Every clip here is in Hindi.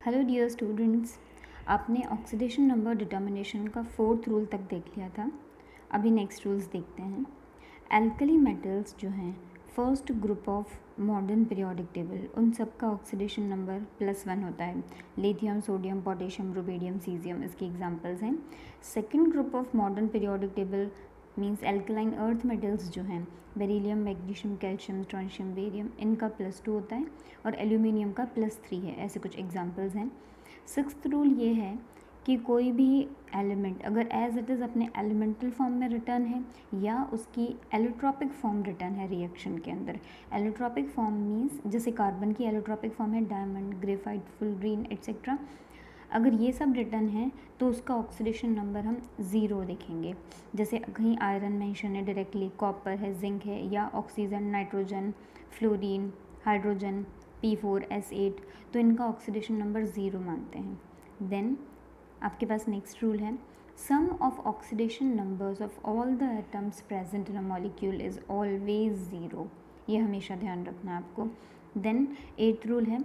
हेलो डियर स्टूडेंट्स, आपने ऑक्सीडेशन नंबर डिटर्मिनेशन का 4th रूल तक देख लिया था। अभी नेक्स्ट रूल्स देखते हैं। एल्कली मेटल्स जो हैं, first group of modern periodic table, उन सब का ऑक्सीडेशन नंबर +1 होता है। Lithium, sodium, potassium, rubidium, caesium इसके एग्जांपल्स हैं। Second group of modern periodic table means alkaline earth metals जो हैं, beryllium, magnesium, calcium, strontium, barium, इनका +2 होता है और एल्यूमिनियम का +3 है। ऐसे कुछ एग्जांपल्स हैं। सिक्स्थ रूल ये है कि कोई भी एलिमेंट अगर एज इट इज़ अपने एलिमेंटल फॉर्म में रिटर्न है या उसकी एलोट्रॉपिक फॉर्म रिटर्न है रिएक्शन के अंदर। एलोट्रॉपिक फॉर्म मीन्स जैसे कार्बन की एलोट्रॉपिक फॉर्म है डायमंड, ग्रेफाइट, फुलरीन एट्सेट्रा, अगर ये सब रिटर्न है तो उसका ऑक्सीडेशन नंबर हम 0 देखेंगे। जैसे कहीं आयरन मेंशन है डायरेक्टली, कॉपर है, जिंक है, या oxygen, nitrogen, fluorine, hydrogen, P4S8, तो इनका ऑक्सीडेशन नंबर 0 मानते हैं। देन आपके पास नेक्स्ट रूल है, sum of oxidation numbers of all the atoms present in a molecule is always 0। ये हमेशा ध्यान रखना है आपको। देन 8th रूल है,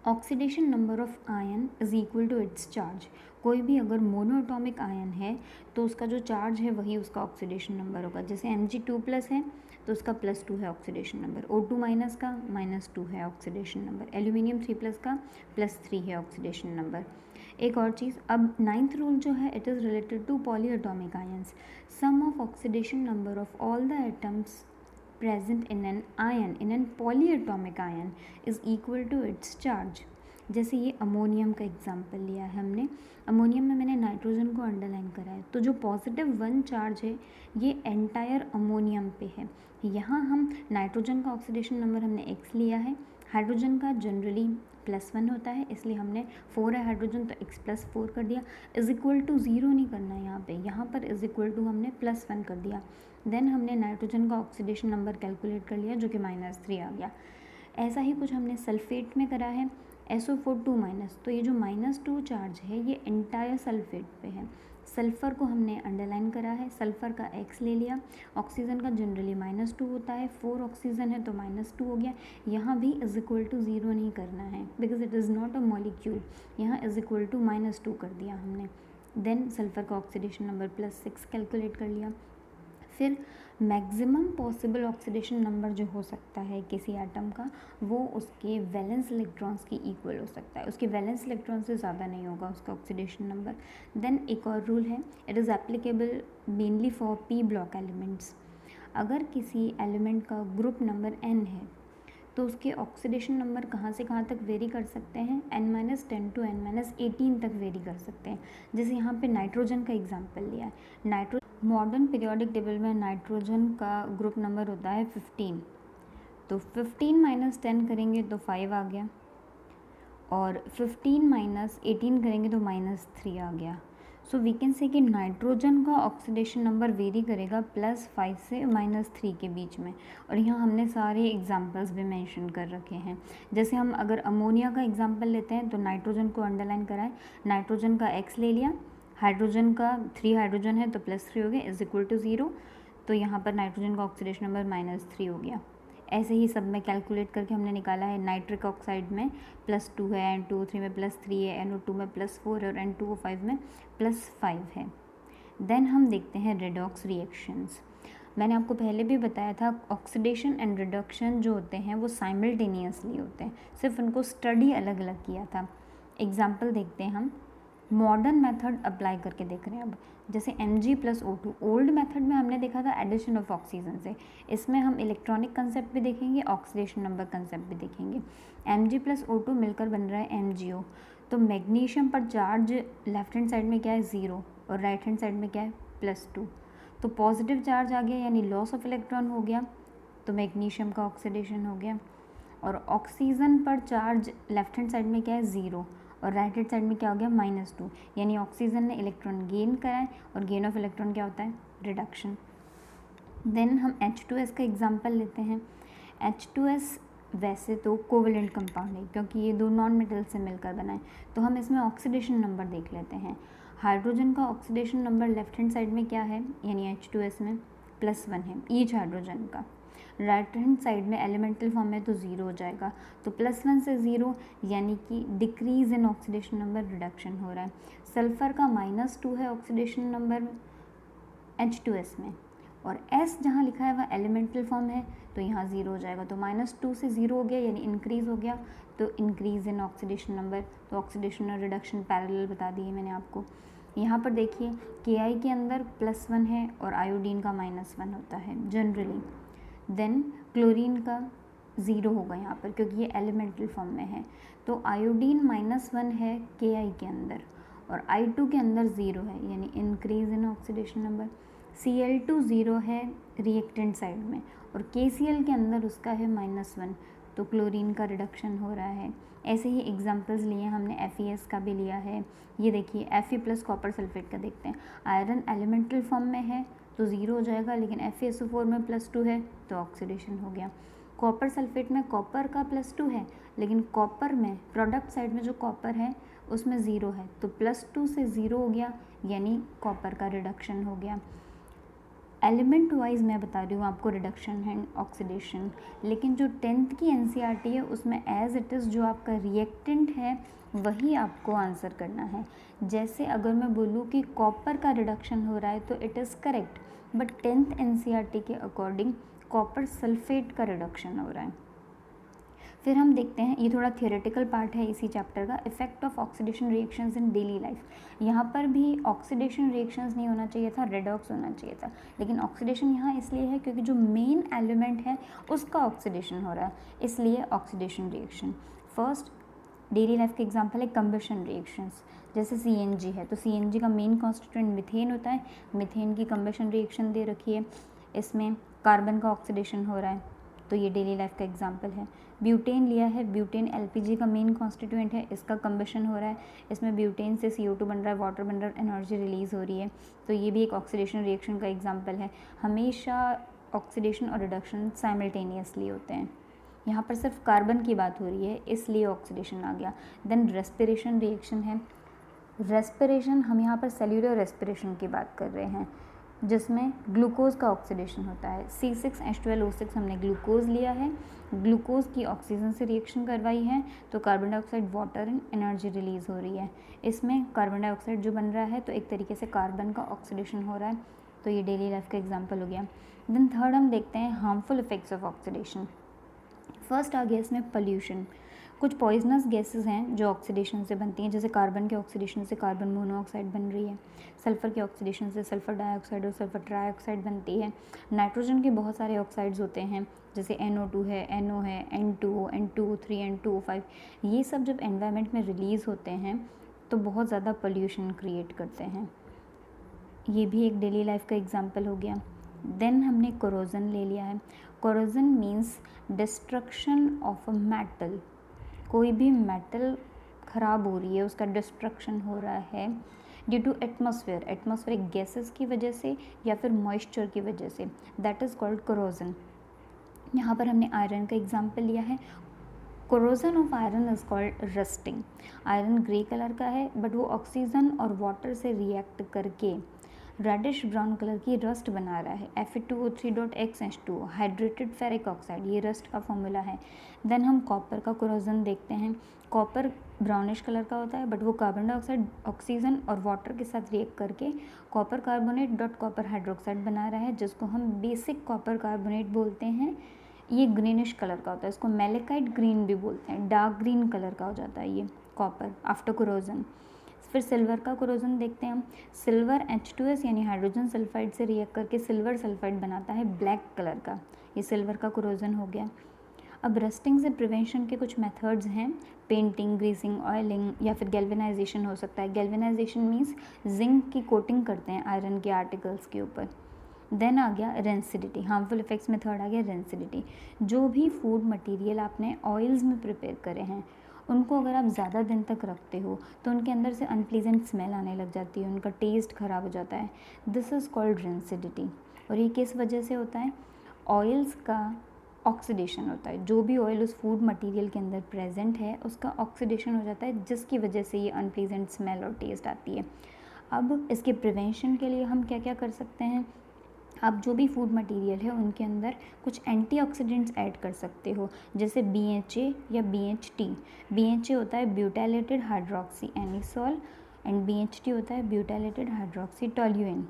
oxidation number of ion is equal to its charge. कोई भी अगर मोनोएटॉमिक आयन है तो उसका जो चार्ज है वही उसका ऑक्सीडेशन नंबर होगा। जैसे Mg2+ है तो उसका +2 है ऑक्सीडेशन नंबर, O2- का -2 है ऑक्सीडेशन नंबर, एल्यूमिनियम 3+ का +3 है ऑक्सीडेशन नंबर। एक और चीज़, अब 9th रूल जो है, it is related to polyatomic ions. Sum of oxidation number of all the atoms present in an polyatomic ion is equal to its charge। जैसे ये अमोनियम का एग्जाम्पल लिया है हमने। अमोनियम में मैंने नाइट्रोजन को अंडरलाइन करा है, तो जो +1 चार्ज है ये एंटायर अमोनियम पे है। यहाँ हम नाइट्रोजन का ऑक्सीडेशन नंबर हमने x लिया है, हाइड्रोजन का जनरली +1 होता है इसलिए हमने 4 है हाइड्रोजन तो x+4 कर दिया। इज इक्वल टू 0 नहीं करना है यहाँ पर इज इक्वल टू हमने +1 कर दिया। देन हमने नाइट्रोजन का ऑक्सीडेशन नंबर कैलकुलेट कर लिया जो कि -3 आ गया। ऐसा ही कुछ हमने सल्फेट में करा है, SO4 2-, तो ये जो -2 चार्ज है ये एंटायर सल्फेट पे है। सल्फ़र को हमने अंडरलाइन करा है, सल्फ़र का x ले लिया। ऑक्सीजन का जनरली -2 होता है, 4 ऑक्सीजन है तो -2 हो गया। यहाँ भी इज इक्वल टू 0 नहीं करना है because it is not a molecule. यहाँ इज इक्वल टू -2 कर दिया हमने। देन सल्फ़र का ऑक्सीडेशन नंबर +6 कैलकुलेट कर लिया। फिर मैक्सिमम पॉसिबल ऑक्सीडेशन नंबर जो हो सकता है किसी एटम का, वो उसके वैलेंस इलेक्ट्रॉन्स की इक्वल हो सकता है। उसके वैलेंस इलेक्ट्रॉन से ज़्यादा नहीं होगा उसका ऑक्सीडेशन नंबर। देन एक और रूल है, it is applicable mainly for p block elements. अगर किसी एलिमेंट का ग्रुप नंबर n है तो उसके ऑक्सीडेशन नंबर कहाँ से कहाँ तक वेरी कर सकते हैं, n-10 to n-18 तक वेरी कर सकते हैं। जैसे यहाँ पे नाइट्रोजन का एग्जांपल लिया है। मॉडर्न पीरियोडिक टेबल में नाइट्रोजन का ग्रुप नंबर होता है 15, तो 15 - 10 करेंगे तो 5 आ गया, और 15 - 18 करेंगे तो -3 आ गया। सो वी कैन से कि नाइट्रोजन का ऑक्सीडेशन नंबर वेरी करेगा +5 से -3 के बीच में। और यहाँ हमने सारे एग्जांपल्स भी मेंशन कर रखे हैं। जैसे हम अगर अमोनिया का एग्जांपल लेते हैं तो नाइट्रोजन को अंडरलाइन करा है, नाइट्रोजन का x ले लिया, हाइड्रोजन का 3 हाइड्रोजन है तो +3 हो गया इज इक्वल टू 0, तो यहाँ पर नाइट्रोजन का ऑक्सीडेशन नंबर -3 हो गया। ऐसे ही सब में कैलकुलेट करके हमने निकाला है। नाइट्रिक ऑक्साइड में +2 है, N2O3 में +3 है, NO2 में +4 है और N2O5 में +5 है। देन हम देखते हैं रेडॉक्स रिएक्शंस। मैंने आपको पहले भी बताया था ऑक्सीडेशन एंड रिडक्शन जो होते हैं वो साइमल्टेनियसली होते हैं, सिर्फ उनको स्टडी अलग अलग किया था। एग्जाम्पल देखते हैं हम, मॉडर्न मेथड अप्लाई करके देख रहे हैं। अब जैसे Mg+O2, ओल्ड मेथड में हमने देखा था एडिशन ऑफ ऑक्सीजन से, इसमें हम इलेक्ट्रॉनिक कंसेप्ट भी देखेंगे, ऑक्सीडेशन नंबर कंसेप्ट भी देखेंगे। Mg+O2 मिलकर बन रहा है MgO, तो मैग्नीशियम पर चार्ज लेफ्ट हैंड साइड में क्या है 0 और राइट हैंड साइड में क्या है +2, तो पॉजिटिव चार्ज आ गया यानी लॉस ऑफ इलेक्ट्रॉन हो गया, तो मैग्नीशियम का ऑक्सीडेशन हो गया। और ऑक्सीजन पर चार्ज लेफ्ट हैंड साइड में क्या है 0 और राइट हैंड साइड में क्या हो गया -2, यानी ऑक्सीजन ने इलेक्ट्रॉन गेन करा है और गेन ऑफ इलेक्ट्रॉन क्या होता है रिडक्शन। देन हम H2S का एग्जांपल लेते हैं। H2S वैसे तो कोवेलेंट कंपाउंड है क्योंकि ये दो नॉन मेटल से मिलकर बना है, तो हम इसमें ऑक्सीडेशन नंबर देख लेते हैं। हाइड्रोजन का oxidation number left hand side में क्या है यानी H2S में +1 है ईच हाइड्रोजन का। राइट हैंड साइड में एलिमेंटल फॉर्म में तो ज़ीरो हो जाएगा, तो +1 से 0 यानी कि decrease in oxidation number, reduction हो रहा है। सल्फ़र का -2 है ऑक्सीडेशन नंबर H2S में, और S जहाँ लिखा है वह एलिमेंटल फॉर्म है, तो यहाँ 0 हो जाएगा, तो -2 से 0 हो गया यानी इंक्रीज़ हो गया, तो इंक्रीज़ इन ऑक्सीडेशन नंबर, तो ऑक्सीडेशन और रिडक्शन पैरेलल बता दिए मैंने आपको। यहाँ पर देखिए Ki के अंदर +1 है और आयोडीन का -1 होता है जनरली। देन क्लोरीन का 0 होगा यहाँ पर क्योंकि ये एलिमेंटल फॉर्म में है, तो आयोडीन -1 है Ki के अंदर और I2 के अंदर 0 है यानी increase in oxidation number. Cl2 0 है रिएक्टेंट साइड में और KCl के अंदर उसका है -1, तो क्लोरीन का रिडक्शन हो रहा है। ऐसे ही एग्जांपल्स लिए हमने FeS का भी लिया है। ये देखिए Fe प्लस कॉपर सल्फेट का देखते हैं, आयरन एलिमेंटल फॉर्म में है तो 0 हो जाएगा, लेकिन FeSO4 में +2 है तो ऑक्सीडेशन हो गया। कॉपर सल्फेट में कॉपर का +2 है, लेकिन कॉपर में प्रोडक्ट साइड में जो कॉपर है उसमें 0 है, तो +2 से 0 हो गया यानी कॉपर का रिडक्शन हो गया। एलिमेंट वाइज मैं बता रही हूँ आपको रिडक्शन एंड ऑक्सीडेशन, लेकिन जो 10th की NCERT है उसमें एज इट इज़ जो आपका रिएक्टेंट है वही आपको आंसर करना है। जैसे अगर मैं बोलूँ कि कॉपर का रिडक्शन हो रहा है तो it is correct, but 10th NCERT के अकॉर्डिंग कॉपर सल्फेट का रिडक्शन हो रहा है। फिर हम देखते हैं, ये थोड़ा थियोरेटिकल पार्ट है इसी चैप्टर का, effect of oxidation reactions in daily life. यहाँ पर भी ऑक्सीडेशन रिएक्शंस नहीं होना चाहिए था, रेडॉक्स होना चाहिए था, लेकिन ऑक्सीडेशन यहाँ इसलिए है क्योंकि जो मेन एलिमेंट है उसका ऑक्सीडेशन हो रहा है, इसलिए oxidation reaction. First daily life के एग्जाम्पल है कंबशन रिएक्शंस, जैसे CNG है तो CNG का मेन कॉन्स्टिट्यूएंट मिथेन होता है, मिथेन की कंबशन रिएक्शन दे रखी है, इसमें कार्बन का ऑक्सीडेशन हो रहा है, तो ये डेली लाइफ का एग्जांपल है। ब्यूटेन लिया है, ब्यूटेन LPG का मेन कॉन्स्टिट्यूएंट है, इसका कंबशन हो रहा है, इसमें ब्यूटेन से CO2 बन रहा है, वाटर बन रहा है, एनर्जी रिलीज़ हो रही है, तो ये भी एक ऑक्सीडेशन रिएक्शन का एग्जांपल है। हमेशा ऑक्सीडेशन और रिडक्शन साइमल्टेनियसली होते हैं, यहाँ पर सिर्फ कार्बन की बात हो रही है इसलिए ऑक्सीडेशन आ गया। देन रेस्पिरेशन रिएक्शन है, रेस्पिरेशन हम यहाँ पर सेल्यूलर रेस्पिरेशन की बात कर रहे हैं, जिसमें ग्लूकोज का ऑक्सीडेशन होता है। C6H12O6 हमने ग्लूकोज लिया है, ग्लूकोज की ऑक्सीजन से रिएक्शन करवाई है तो carbon dioxide, water and energy release हो रही है। इसमें कार्बन डाइऑक्साइड जो बन रहा है तो एक तरीके से कार्बन का ऑक्सीडेशन हो रहा है, तो ये डेली लाइफ का एग्जाम्पल हो गया। देन थर्ड हम देखते हैं harmful effects of oxidation. First आ गया इसमें पोल्यूशन। कुछ पॉइजनस गैसेस हैं जो ऑक्सीडेशन से बनती हैं, जैसे कार्बन के ऑक्सीडेशन से कार्बन मोनोऑक्साइड बन रही है, सल्फ़र के ऑक्सीडेशन से सल्फ़र डाइऑक्साइड और सल्फ़र ट्राइऑक्साइड बनती है। नाइट्रोजन के बहुत सारे ऑक्साइड्स होते हैं, जैसे NO2 है, NO है, N2O, N2O3, N2O5, ये सब जब एनवायरनमेंट में रिलीज़ होते हैं तो बहुत ज़्यादा पोल्यूशन क्रिएट करते हैं, ये भी एक डेली लाइफ का एग्जाम्पल हो गया। देन हमने कोरोजन ले लिया है, corrosion means destruction of a metal, कोई भी मेटल ख़राब हो रही है उसका डिस्ट्रक्शन हो रहा है due to atmosphere, atmospheric gases की वजह से या फिर मॉइस्चर की वजह से, दैट इज़ कॉल्ड कोरोजन। यहाँ पर हमने आयरन का एग्जाम्पल लिया है, corrosion of iron is called rusting. Iron grey colour का है बट वो ऑक्सीजन और वाटर से रिएक्ट करके रेडिश ब्राउन कलर की रस्ट बना रहा है, Fe2O3.X हाइड्रेटेड फेरिक ऑक्साइड, ये रस्ट का फॉर्मूला है। देन हम कॉपर का कोरोजन देखते हैं, कॉपर ब्राउनिश कलर का होता है बट वो कार्बन डाइऑक्साइड, ऑक्सीजन और वाटर के साथ रिएक्ट करके copper carbonate dot copper hydroxide बना रहा है, जिसको हम बेसिक कॉपर कार्बोनेट बोलते हैं। ये ग्रीनिश कलर का होता है, इसको मेलेकाइट ग्रीन भी बोलते हैं, डार्क ग्रीन कलर का हो जाता है ये कॉपर आफ्टर कोरोजन। फिर सिल्वर का कोरोजन देखते हैं हम, सिल्वर H2S यानी हाइड्रोजन सल्फाइड से रिएक्ट करके सिल्वर सल्फाइड बनाता है ब्लैक कलर का, ये सिल्वर का कोरोजन हो गया। अब रस्टिंग से प्रिवेंशन के कुछ मेथड्स हैं, पेंटिंग, ग्रीसिंग, ऑयलिंग या फिर गैल्वेनाइजेशन हो सकता है। गैल्वेनाइजेशन मीन्स जिंक की कोटिंग करते हैं आयरन के आर्टिकल्स के ऊपर। देन आ गया रेंसिडिटी, हार्मफुल इफेक्ट्स में थर्ड आ गया रेंसिडिटी। जो भी फूड मटेरियल आपने ऑयल्स में प्रिपेयर करे हैं उनको अगर आप ज़्यादा दिन तक रखते हो तो उनके अंदर से अनप्लीजेंट स्मेल आने लग जाती है, उनका टेस्ट ख़राब हो जाता है, दिस इज़ कॉल्ड रेंसिडिटी। और ये किस वजह से होता है, ऑयल्स का ऑक्सीडेशन होता है, जो भी ऑयल उस फूड मटेरियल के अंदर प्रेजेंट है उसका ऑक्सीडेशन हो जाता है, जिसकी वजह से ये अनप्लीजेंट स्मेल और टेस्ट आती है। अब इसके प्रिवेंशन के लिए हम क्या क्या कर सकते हैं, आप जो भी फूड मटेरियल है उनके अंदर कुछ एंटीऑक्सीडेंट्स ऐड कर सकते हो, जैसे BHA या BHT। BHA होता है butylated hydroxy anisole and BHT होता है ब्यूटाइलेटेड हाइड्रोक्सी टोल्यूएन।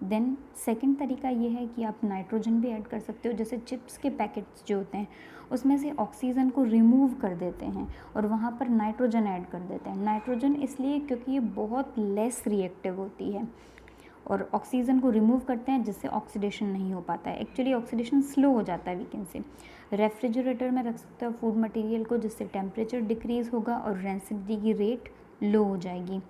देन सेकंड तरीका ये है कि आप नाइट्रोजन भी ऐड कर सकते हो, जैसे चिप्स के पैकेट्स जो होते हैं उसमें से ऑक्सीजन को रिमूव कर देते हैं और वहाँ पर नाइट्रोजन ऐड कर देते हैं। नाइट्रोजन इसलिए क्योंकि ये बहुत लेस रिएक्टिव होती है और ऑक्सीजन को रिमूव करते हैं, जिससे ऑक्सीडेशन नहीं हो पाता है। एक्चुअली ऑक्सीडेशन स्लो हो जाता है, वी कैन से। रेफ्रिजरेटर में रख सकते हो फूड मटेरियल को, जिससे टेम्परेचर डिक्रीज़ होगा और रेंसिडिटी की रेट लो हो जाएगी।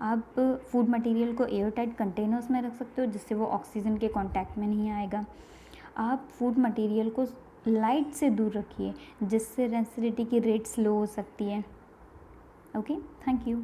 आप फूड मटेरियल को एयर टाइट कंटेनर्स में रख सकते हो, जिससे वो ऑक्सीजन के कांटेक्ट में नहीं आएगा। आप फूड मटेरियल को लाइट से दूर रखिए, जिससे रेंसिडिटी की रेट स्लो हो सकती है। Okay, thank you.